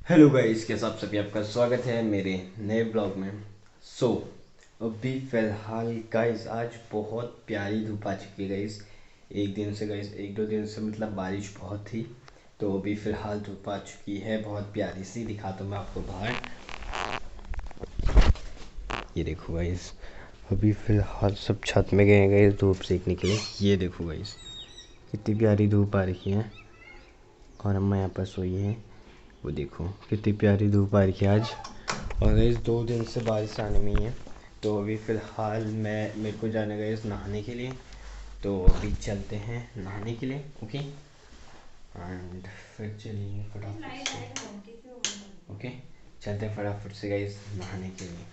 Hello guys, कैसा आप सभी, आपका स्वागत है मेरे नए ब्लॉग में। सो अभी फ़िलहाल गाइस आज बहुत प्यारी धूप आ चुकी है गाइस। एक दिन से गाइस, एक दो दिन से मतलब बारिश बहुत थी, तो अभी फ़िलहाल धूप आ चुकी है बहुत प्यारी सी। दिखाता हूँ मैं आपको बाहर, ये देखो गाइस। अभी फ़िलहाल सब छत में गए हैं गाइस धूप सेकने के लिए। ये देखो गाइस कितनी प्यारी धूप आ रही है, और अम्मा यहाँ पर सोई है। वो देखो कितनी प्यारी धूप आ रही है आज, और इस 2 दिन से बारिश आने में ही है। तो अभी फ़िलहाल मेरे को जाना गया इस नहाने के लिए, तो अभी चलते हैं नहाने के लिए। ओके, एंड फिर चलेंगे फटाफट से। ओके, चलते हैं फटाफट से गाइस नहाने के लिए,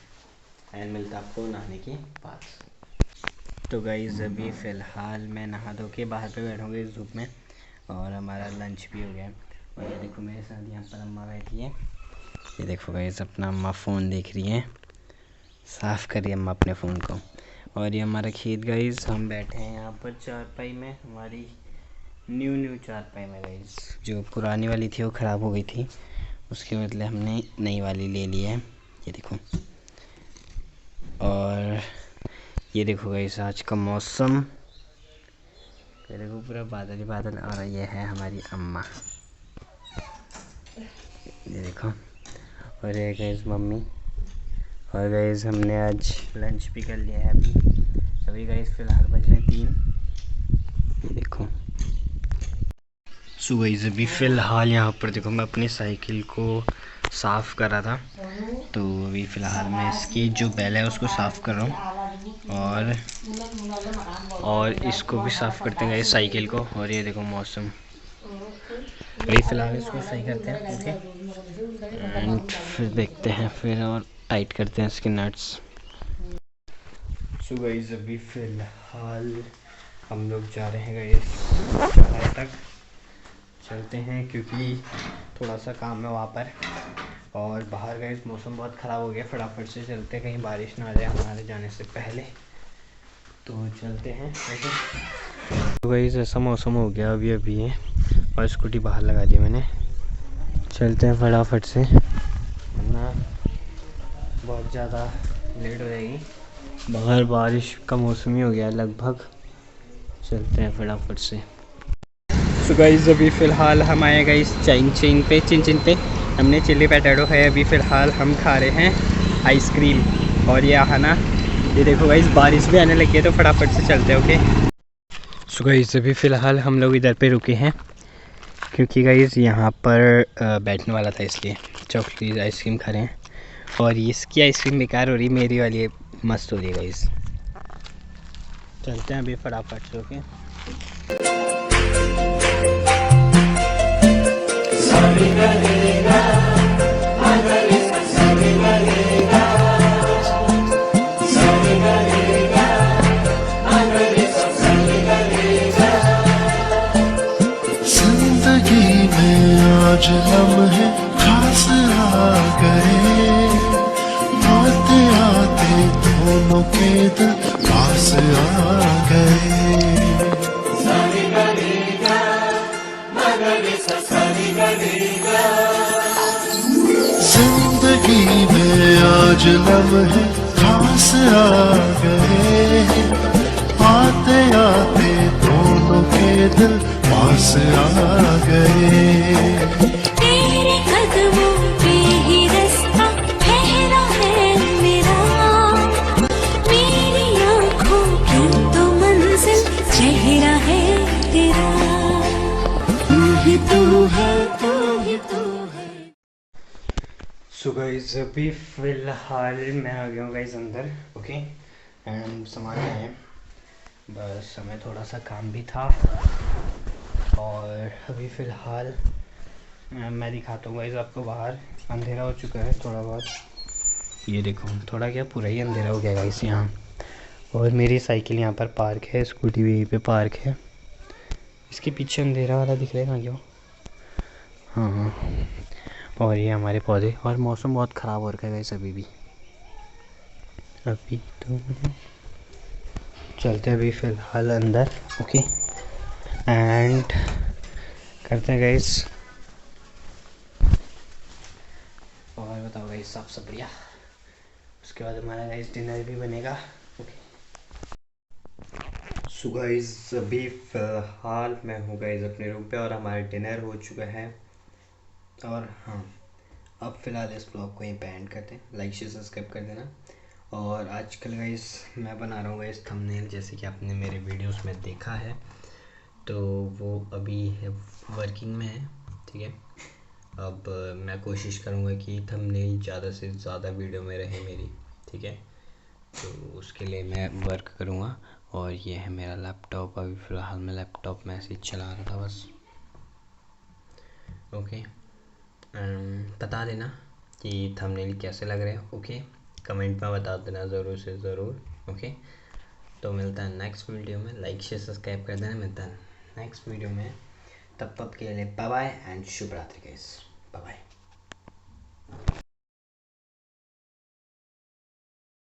एंड मिलता आपको नहाने के बाद। तो गाइस अभी फ़िलहाल मैं नहा धो के बाहर पे बैठूँगा इस धूप में, और हमारा लंच भी हो गया। और ये देखो मेरे साथ यहाँ पर अम्मा बैठी है। ये देखो गाइस अपना अम्मा फ़ोन देख रही है, साफ़ कर रही है अम्मा अपने फ़ोन को। और ये हमारा खेत गाइस, हम बैठे हैं यहाँ पर चारपाई में, हमारी न्यू चारपाई में गाइस। जो पुरानी वाली थी वो ख़राब हो गई थी, उसके बदले हमने नई वाली ले ली है। ये देखो, और ये देखो गाइस आज का मौसम, ये देखो पूरा बादल ही बादल। और ये है हमारी अम्मा, ये देखो। और ये गाइस मम्मी। और गाइस हमने आज लंच भी कर लिया है अभी गाइस फ़िलहाल बज रहे 3। ये देखो। सो गाइस अभी फ़िलहाल यहाँ पर देखो मैं अपनी साइकिल को साफ़ कर रहा था, तो अभी फ़िलहाल मैं इसकी जो बैल है उसको साफ़ कर रहा हूँ, और इसको भी साफ़ करते हैं गाइस साइकिल को। और ये देखो मौसम, अभी फ़िलहाल इसको सही करते हैं। ओके, एंड फिर देखते हैं फिर, और टाइट करते हैं इसके नट्स। सो गाइस अभी फ़िलहाल हम लोग जा रहे हैं गाइस चौराहे तक, चलते हैं क्योंकि थोड़ा सा काम है वहाँ पर। और बाहर गाइस मौसम बहुत ख़राब हो गया, फटाफट से चलते हैं, कहीं बारिश ना आ जाए हमारे जाने से पहले। तो चलते हैं ऐसे। तो गाइस ऐसा मौसम हो गया अभी है, और स्कूटी बाहर लगा दी मैंने। चलते हैं फटाफट से, वरना बहुत ज़्यादा लेट हो जाएगी। बाहर बारिश का मौसम ही हो गया लगभग, चलते हैं फटाफट से। सो गाइस अभी फ़िलहाल हम आए गए इस चिन पे हमने चिल्ली पैटेटो है। अभी फ़िलहाल हम खा रहे हैं आइसक्रीम, और ये आहाना। ये देखो गाइस बारिश भी आने लगी है, तो फटाफट से चलते हैं। ओके, सो गाइस अभी फ़िलहाल हम लोग इधर पे रुके हैं, क्योंकि गाइस यहाँ पर बैठने वाला था, इसलिए चॉकलेट आइसक्रीम खा रहे हैं। और इसकी आइसक्रीम बेकार हो रही, मेरी वाली मस्त हो रही है गाइस। चलते हैं अभी फटाफट से। ओके, जिंदगी में आज लम्हे खास आ गए, आते आते दोनों के दिल पास आ गए। जिंदगी में आज लम्हे खास आ गए, आते आते दोनों के दिल पास आ गए। तेरे कदमों पे ही रास्ता ठहरा है मेरा, मेरी आँखों की तो मंजिल चेहरा है तेरा, तू ही तू है, तू ही तू है। सो गाइस अभी फ़िलहाल मैं आ गया हूँ गाइस अंदर। ओके, एंड सामान है, बस हमें थोड़ा सा काम भी था। और अभी फ़िलहाल मैं दिखाता हूँ गाइस आपको बाहर, अंधेरा हो चुका है थोड़ा बहुत। ये देखो थोड़ा क्या पूरा ही अंधेरा हो गया गाइस यहाँ। और मेरी साइकिल यहाँ पर पार्क है, स्कूटी भी यहीं पे पार्क है। इसके पीछे अंधेरा वाला दिख रहा है क्या? हाँ। और ये हमारे पौधे, और मौसम बहुत ख़राब हो रखा है गाइस अभी तो चलते हैं अभी फ़िलहाल अंदर। ओके, एंड करते हैं गाइस बताओ गाइस, साफ सब बढ़िया। उसके बाद हमारा गाइस डिनर भी बनेगा। ओके सो गाइस, अभी फ़िलहाल मैं हूँ गाइस अपने रूम पे और हमारा डिनर हो चुका है। और हाँ, अब फ़िलहाल इस ब्लॉग को यहीं पे एंड करते हैं। लाइक शेयर सब्सक्राइब कर देना। और आजकल गाइस मैं बना रहा हूँ गाइस थंबनेल, जैसे कि आपने मेरे वीडियोस में देखा है, तो वो अभी वर्किंग में है। ठीक है, अब मैं कोशिश करूँगा कि थंबनेल ज़्यादा से ज़्यादा वीडियो में रहे मेरी। ठीक है, तो उसके लिए मैं वर्क करूँगा। और ये है मेरा लैपटॉप। अभी फ़िलहाल मैं लैपटॉप में ऐसे ही चला रहा था बस। ओके, बता देना कि थंबनेल कैसे लग रहे हैं। ओके, कमेंट में बता देना ज़रूर से ज़रूर। ओके, तो मिलता है नेक्स्ट वीडियो में। लाइक शेयर सब्सक्राइब कर देना। मिलता है नेक्स्ट वीडियो में, तब तक के लिए बाय बाय एंड शुभ रात्रि गाइस। Bye bye.